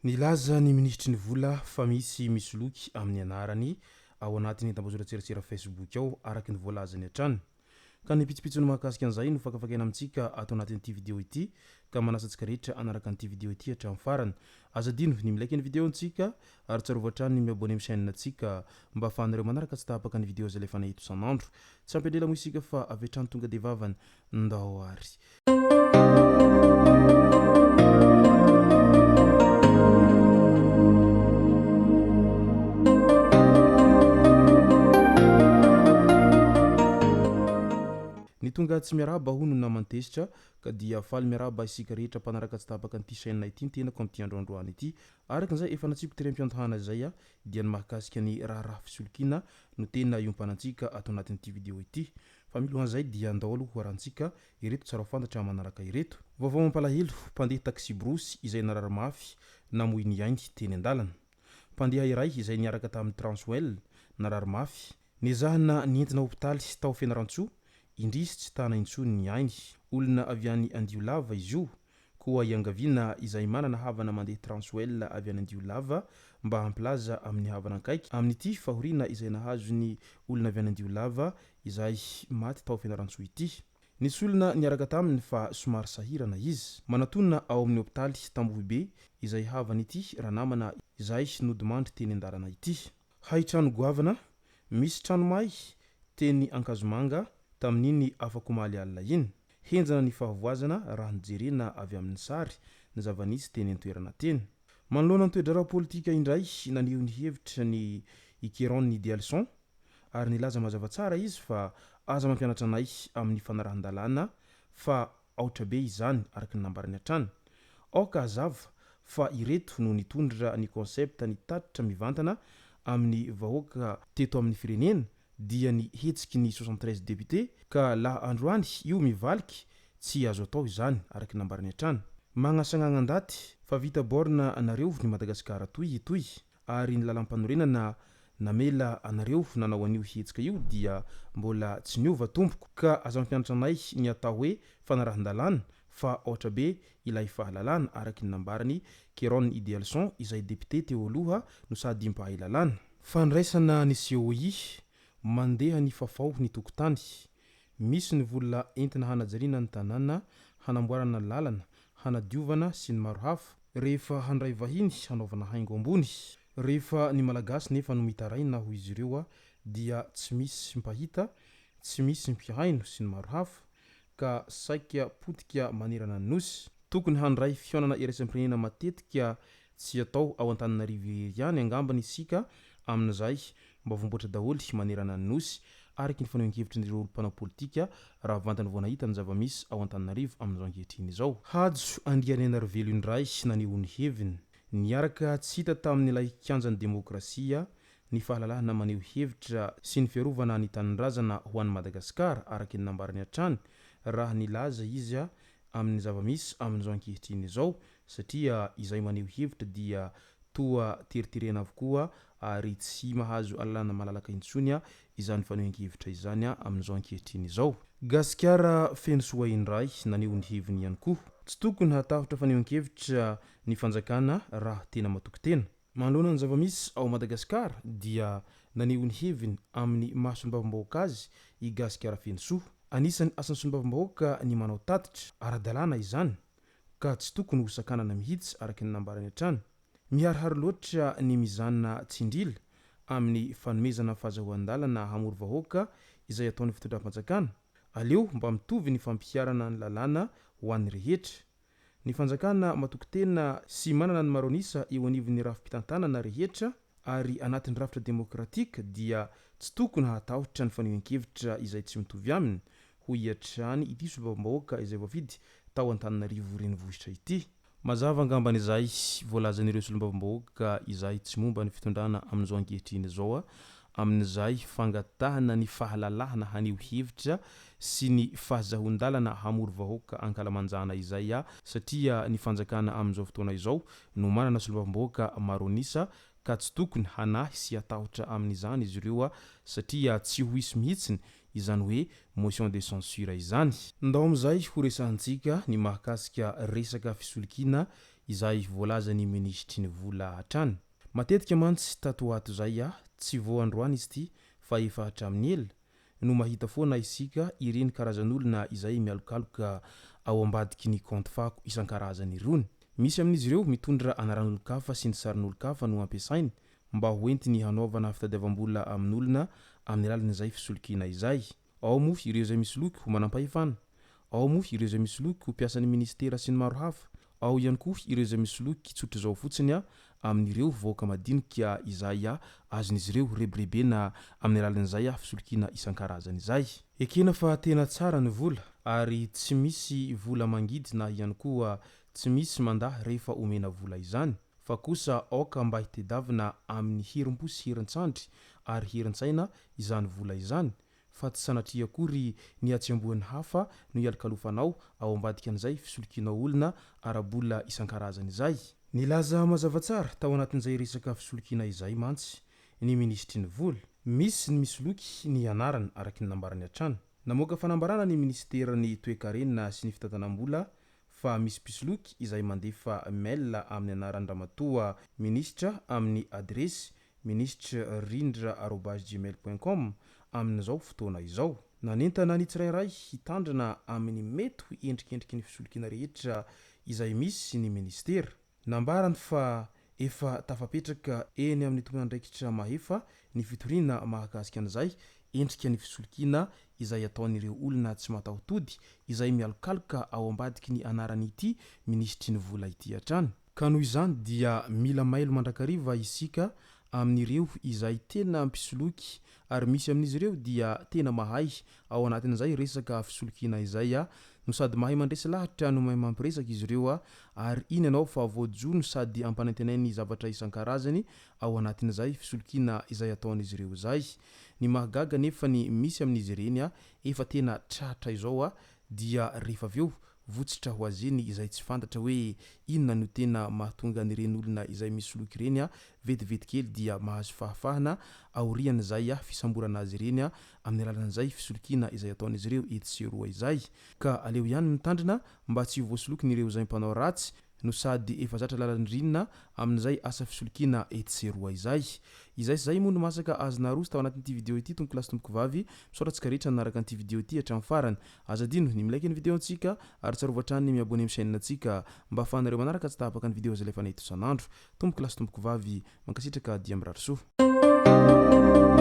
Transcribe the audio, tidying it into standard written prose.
Nilaza ny ministry ny vola fa misy loky amin'ny anarany ao anatin'ny tambazoran-tserasera Facebook ao araky ny voalazany hatrany. Ka ny pitsopitsony mahakasika an'izay no fakafakaina amintsika ato anatin'ity vidéo ity ka manasa antsika rehetra anaraka an'ity vidéo ity hatramin'ny farany. Azadino ny milaiky ny vidéontsika ary tsarovatra ny miabone amin'ny chaîne antsika mba ahafahanareo manaraka tsy tapaka ny vidéo zay lefa nahito isan'andro. Tsy ampindrela moa isika fa avy hatrany tonga de vavany ndao ary. Ny tonga tsy miaraba hono namantesitra ka dia faly miaraba isika rehetra mpanaraka tsy tapaka an'ity chaîne ity ny tenako amin'ity androandroany ity. Arakan'izay efa natsiko terem-piantahana zay dia ny mahakasika ny raha fisolokiana no tena iompanantsika ato anatin'ity vidéo ity. Fa milohan'izay dia andao aloha hoarantsika ireto tsara fantatra manaraka ireto. Vaovao mampalahelo, mpandeha taxi brosy izay narary mafy namoy ny ainy teny an-dalana. Mpandeha iray izay niaraka tamin'ny Transwell narary mafy, niezahana nientina hôpitaly tao Fianarantsoa indrisy tsy tana intsony ny ainy. Olona avy any Andiolava izy io, koa iangaviana izay manana havana mandeha Transwell avy any Andiolava mba hampilaza amin'ny havana akaiky amin'ity fahoriana izay nahazo ny olona avy any Andiolava izay maty tao Fianarantsoa ity. Nisy olona niaraka taminy fa somary sahirana izy, manatonina ao amin'ny hôpitaly Tambohibe izay havana ity raha namana izay nodimandry teny an-dalana ity. Hay trano goavana, misy trano may teny Ankazomanga tamin'iny afaka omaly alina iny. Henjana ny fahavoazana raha nijerena avy amin'ny sary ny zava-nisy teny an-toerana teny. Manoloana ny toe-draharaha politika indray naneho ny hevitra ny Ikéron Nidelson ary nilaza mazava tsara izy fa aza mampianatra anay amin'ny fanarahan-dalàna fa aotra be izany araky ny nambarany hatrany. Aoka hazava fa ireto no nitondra ny konsepta ny tatitra mivantana amin'ny vahoaka teto amin'ny firenena dia ny hetsiky ny 73 député ka laha androany io mivaliky tsy azo atao izany araky nambarany hatrany. Magnasagnagna an-daty fa vita borna anareo ny Madagasikara toy ary ny lalam-panorenana namela anareo nanao an'io hetsika io dia mbola tsy niova tompoko ka aza mampianatra anay ny atao hoe fanarahan-dalàna fa ohatra be ilay fahalalàna araky ny nambarany Kéron Nidelson izay député teo aloha no sady mpahay lalàna. Fandraisana ny COI mandeha ny fafao ny tokotany. Misy ny vola entina hanajariana ny tanàna, hanamboarana lalana, hanadiovana sy ny maro hafa. Rehefa handray vahiny hanaovana haingo ambony. Rehefa ny malagasy nefa no mitaraina ho izy ireo dia tsy misy mpahita, tsy misy mpihaino sy ny maro hafa ka saika potika manerana ny nosy. Tokony handray fionana iraisam-pirenena matetika tsy atao ao Antananarivo ihany angambany isika amin'izay mba vomboatra daholy manerana ny nosy araky ny fanehoan-kevitry ny rolo mpanao politika raha vantany vao nahita ny zava-misy ao Antananarivo amin'izao ankehitriny izao. Hajo Andrianena Rivelo indray naneho ny heviny niaraka tsy hita tamin'ilay kianjan'ny demokrasia ny fahalalahana maneho hevitra sy ny fiarovana ny tanindrazana ho an'ny Madagasikara araky ny nambarany hatrany raha nilaza izy amin'ny zava-misy amin'izao ankehitriny izao satria izay maneho hevitra dia toa teritirena avokoa ary tsy mahazo alalana malalaka intsony izany fanehoan-kevitra izany amin'izao ankehitriny izao. Gasikara feno soa indray naneho ny heviny ihany koa. Tsy tokony hatahotra fanehoan-kevitra ny fanjakana raha tena matoky tena. Manoloana ny zava-misy ao Madagasikara dia naneho ny heviny amin'ny mahasombavambahoaka azy i Gasikara feno soa. Anisan'ny asan'ny sombavambahoaka ny manao tatitra ara-dalàna izany ka tsy tokony ho sakanana mihitsy araky ny nambarany hatrany. Miharihary loatra ny mizana tsindrila amin'ny fanomezana fahazahoan-dalana hamoro vahoaka izay ataon'ny fitondram-panjakana. Aleo mba mitovy ny fampiharana ny lalàna ho an'ny rehetra. Ny fanjakana matoky tena sy manana ny maronisa eo anivon'ny rafim-pitantanana rehetra ary anatin'ny rafitra demokratika dia tsy tokony hatahotra ny fanehoan-kevitra izay tsy mitovy aminy ho hiatrany ity sombavambahoaka izay voafidy tao Antananarivo renivohitra ity. Mazava angambany izay voalazan'ireo sombavambahoaka izay tsy momba ny fitondrana amin'izao ankehitriny izao amin'izay fangatahana ny fahalalahana haneo hevitra sy ny fahazahon-dalana hamory vahoaka ankalamanjana izay satria ny fanjakana amin'izao fotoana izao no manana solovam-bahoaka maronisa ka tsy tokony hanahy sy atahotra amin'izany izy ireo satria tsy ho hisy mihitsiny izany hoe motion de censure izany. Ndao amin'izay ho resahantsika ny mahakasika resaka fisolokiana izay voalaza ny ministry ny vola hatrany. Matetika mantsy tatoato zay tsy voandroany izy ity fa efa hatramin'ny ela no mahita foana isika ireny karazan'olona izay mialokaloka ao ambadiky ny compte fako isan-karazany irony. Misy amin'izy ireo mitondra anaran'olon-kafa sy ny sarin'olon-kafa no ampiasainy mba hoentiny hanaovana fitadiavam-bola amin'olona amin'ny alalan'izay fisolokiana izay. Ao moa ireo izay misy loky ho manam-pahefana, ao moa ireo izay misy loky ho mpiasan'ny ministera sy ny maro hafa, ao ihany koa ireo izay misy loky tsotra izao fotsiny amin'ireo vahoaka madinika izay azon'izy ireo rebirebena amin'ny alalan'izay fisolokiana isan-karazany izay. Ekena fa tena tsara ny vola ary tsy misy vola mangidy na ihany koa tsy misy mandahy rehefa omena vola izany, fa kosa aoka mba hitadiavina amin'ny herim-po sy herin-tsandry ary herin-tsaina izany vola izany, fa tsy sanatria akory ny atsembohan'ny hafa no ialokalofanao ao ambadika an'izay fisolokianao olona ara-bola isan-karazany izay. Nilaza mazava tsara tao anatin'izay resaka fisolokiana izay mantsy ny ministry ny vola. Misy ny misoloky ny anarany araky ny nambarany hatrany. Namoaka fanambarana ny ministerany toe-karenina sy ny fitantanam-bola fa misy mpisoloky izay mandefa mail amin'ny anaran'ny ramatoa ministra amin'ny adresy ministre@rindra@gmail.com amin'izao fotoana izao. Nanentana ny tsirairay hitandrana amin'ny mety ho endrikendriky ny fisolokiana rehetra izay misy ny ministera. Nambarany fa efa tafapetraka eny amin'ny tompon'andraikitra mahefa ny fitoriana mahakasika an'izay endrika ny fisolokiana izay ataon'ireo olona tsy matahotody izay mialokaloka ao ambadiky ny anaran'ity ministry ny vola ity hatrany. Ka noho izany dia mila mailo mandrakariva isika amin'ireo izay tena mpisoloky ary misy amin'izy ireo dia tena mahay ao anatin'izay resaka fisolokiana izay no sady mahay mandresy lahatra no mahay mampiresaka izy ireo ary iny ianao fa voajono sady ampanentenainy zavatra isan-karazany ao anatin'izay fisolokiana izay ataon'izy ireo izay. Ny mahagaga nefa ny misy amin'izy ireny efa tena tratra izao dia rehefa avy eo votsitra ho azeny izay tsy fantatra hoe inona no tena mahatonga an'ireny olona izay misoloky ireny vetivety kely dia mahazo fahafahana aorian'izay fisamborana azy ireny amin'ny alalan'izay fisolokiana izay ataon'izy ireo etsy sy eroa izay. Ka aleo ihany mitandrina mba tsy voasoloky n'ireo izay mpanao ratsy no sady efa zatra lalandrinina amin'izay asa fisolokiana etsy sy eroa izay. Izay sy zay moa no masaka azona roso tao anatin'ity video ity tompoko lasy tompoko vavy misaotratsika rehetra naraka an'ity video ity hatramin'ny farany. Azadino ny milaiky ny video antsika ary tsarovatrany miabone amin'ny chaîne antsika mba ahafahanareo manaraka tsy tahapaka ny video izay lefa nahita isan'andro. Tompoko lasy tompoko vavy mankasitraka dia mirary soa.